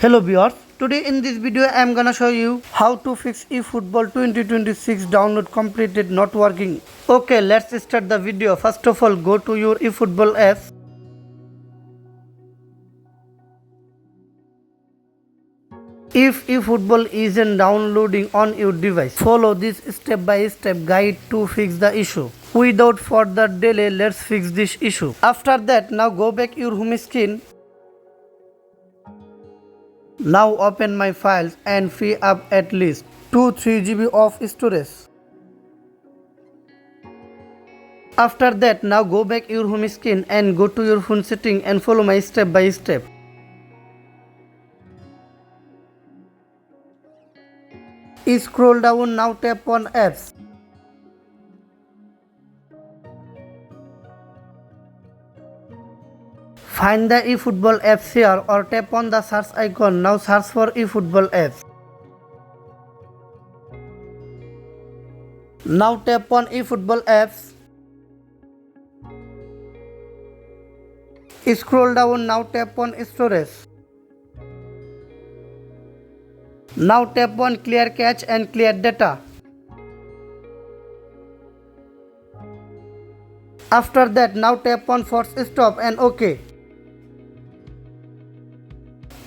Hello viewers, today in this video I am gonna show you how to fix eFootball 2026 download completed not working. Okay, let's start the video. First of all, go to your eFootball app. If eFootball isn't downloading on your device, follow this step-by-step guide to fix the issue. Without further delay, let's fix this issue. After that, now go back your home screen. Now open my files and free up at least 2-3 GB of storage. After that, now go back your home screen and go to your phone setting and follow my step by step. Scroll down, now tap on apps. Find the eFootball apps here or tap on the search icon. Now search for eFootball apps. Now tap on eFootball apps. Scroll down, now tap on storage. Now tap on clear cache and clear data. After that, now tap on force stop and OK.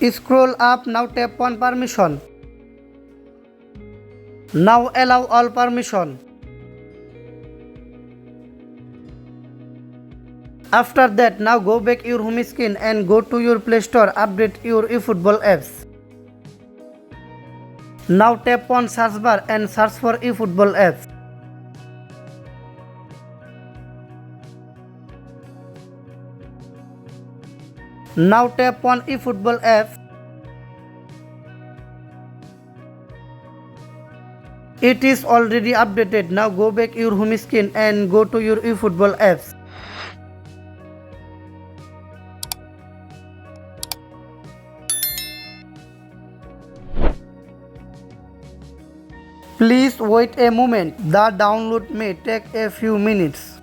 Scroll up, now tap on permission. Now allow all permission. After that, now go back your home screen and go to your Play Store, update your eFootball apps. Now tap on search bar and search for eFootball apps. Now tap on eFootball apps. It is already updated. Now go back your home screen and go to your eFootball apps. Please wait a moment. The download may take a few minutes.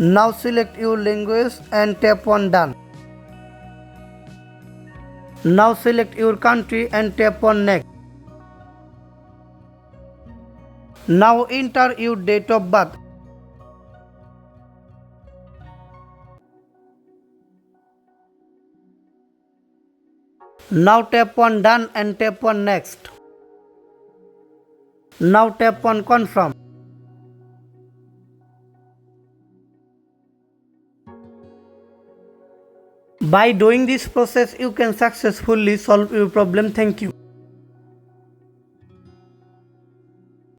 Now select your language and tap on done. Now select your country and tap on next. Now enter your date of birth. Now tap on done and tap on next. Now tap on confirm. By doing this process, you can successfully solve your problem. Thank you.